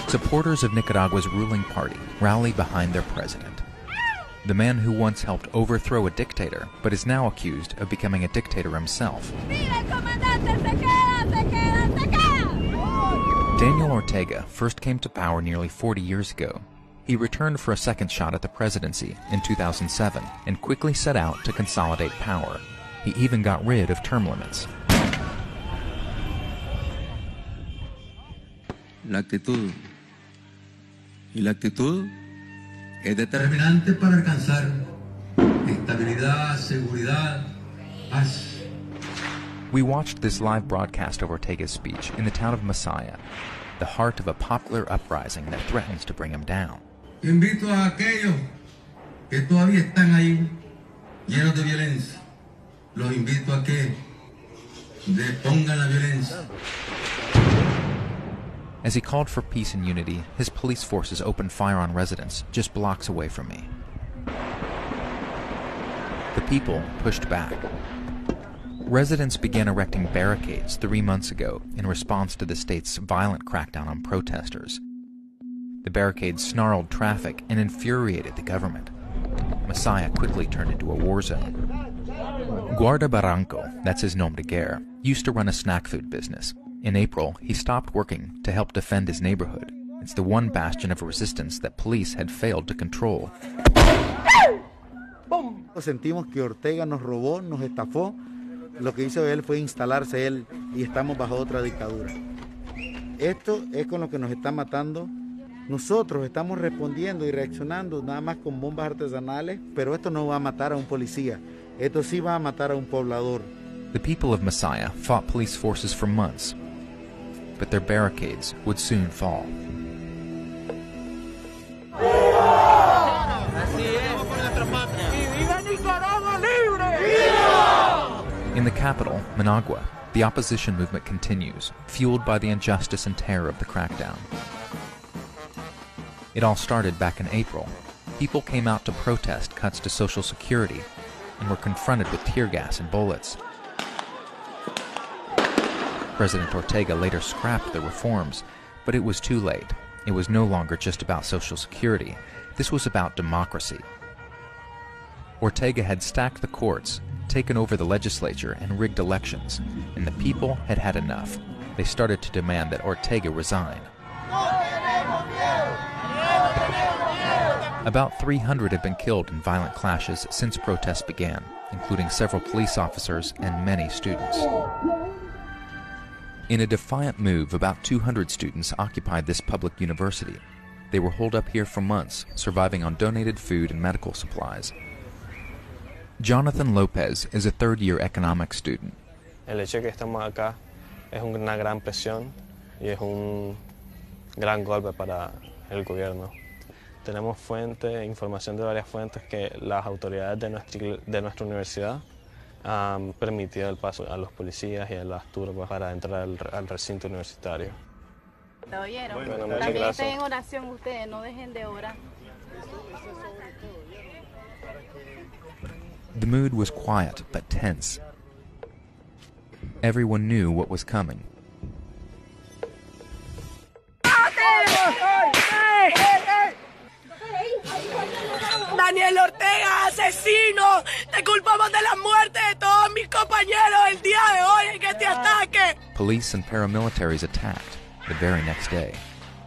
Supporters of Nicaragua's ruling party rally behind their president, the man who once helped overthrow a dictator but is now accused of becoming a dictator himself. Daniel Ortega first came to power nearly 40 years ago. He returned for a second shot at the presidency in 2007 and quickly set out to consolidate power. He even got rid of term limits. La actitud. Y la actitud es determinante para alcanzar estabilidad, seguridad, paz. We watched this live broadcast of Ortega's speech in the town of Masaya, the heart of a popular uprising that threatens to bring him down. Invito a aquellos que todavía están ahí llenos de violencia. Los invito a que depongan la violencia. As he called for peace and unity, his police forces opened fire on residents just blocks away from me. The people pushed back. Residents began erecting barricades 3 months ago in response to the state's violent crackdown on protesters. The barricades snarled traffic and infuriated the government. Masaya quickly turned into a war zone. Guarda Barranco, that's his nom de guerre, used to run a snack food business. In April, he stopped working to help defend his neighborhood. It's the one bastion of resistance that police had failed to control. Sentimos que Ortega nos robó, nos estafó. Lo que hizo él fue instalarse él y estamos bajo otra dictadura. Esto es con lo que nos está matando. Nosotros estamos respondiendo y reaccionando nada más con bombas artesanales, pero esto no va a matar a un policía. Esto sí va a matar a un poblador. The people of Masaya fought police forces for months, but their barricades would soon fall. In the capital, Managua, the opposition movement continues, fueled by the injustice and terror of the crackdown. It all started back in April. People came out to protest cuts to Social Security and were confronted with tear gas and bullets. President Ortega later scrapped the reforms, but it was too late. It was no longer just about Social Security. This was about democracy. Ortega had stacked the courts, taken over the legislature, and rigged elections, and the people had had enough. They started to demand that Ortega resign. About 300 have been killed in violent clashes since protests began, including several police officers and many students. In a defiant move, about 200 students occupied this public university. They were holed up here for months, surviving on donated food and medical supplies. Jonathan Lopez is a third-year economics student. El hecho de que estamos acá es una gran presión y es un gran golpe para el gobierno. Tenemos información de varias fuentes que las autoridades de nuestra universidad han permitido el paso a los policías y a las turbas para entrar al recinto universitario. ¿Lo oyeron? Bueno, también estén en oración ustedes, no dejen de orar. The mood was quiet but tense. Everyone knew what was coming. Daniel Ortega, asesino, te culpamos de la muerte de todos mis compañeros el día de hoy en este ataque. Police and paramilitaries attacked the very next day.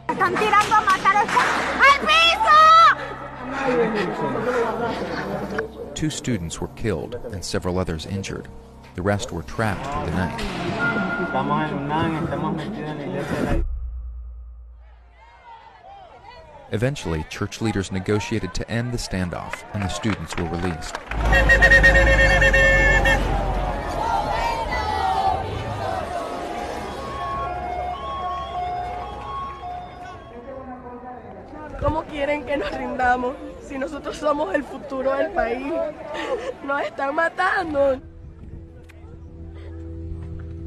Están tirando a matar al piso. 2 students were killed and several others injured. The rest were trapped through the night. Eventually, church leaders negotiated to end the standoff, and the students were released. ¿Cómo quieren que nos rindamos si nosotros somos el futuro del país? Nos están matando.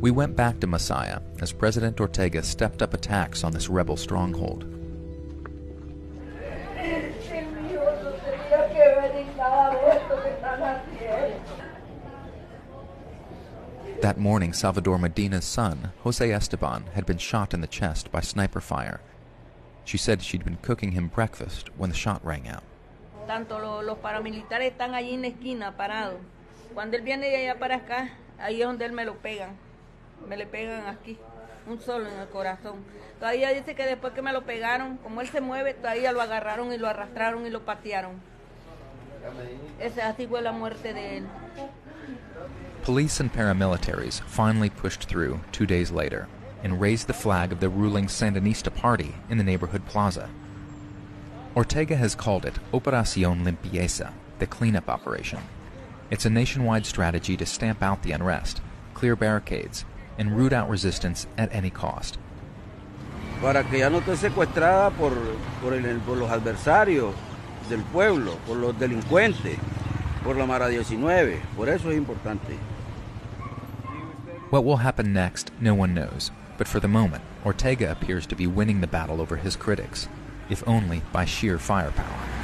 We went back to Masaya as President Ortega stepped up attacks on this rebel stronghold. That morning, Salvador Medina's son, Jose Esteban, had been shot in the chest by sniper fire. She said she'd been cooking him breakfast when the shot rang out. Tanto los paramilitares están allí en la esquina parados. Cuando él viene de allá para acá, ahí es donde él me lo pegan. Me le pegan aquí, un solo en el corazón. Todavía dice que después que me lo pegaron, como él se mueve, todavía lo agarraron y lo arrastraron y lo patearon. Así fue la muerte de él. Police and paramilitaries finally pushed through 2 days later and raised the flag of the ruling Sandinista party in the neighborhood plaza. Ortega has called it Operación Limpieza, the cleanup operation. It's a nationwide strategy to stamp out the unrest, clear barricades, and root out resistance at any cost. Para que ya no esté secuestrada por los adversarios del pueblo, por los delincuentes, por la Mara 19. Por eso es importante. What will happen next, no one knows, but for the moment, Ortega appears to be winning the battle over his critics, if only by sheer firepower.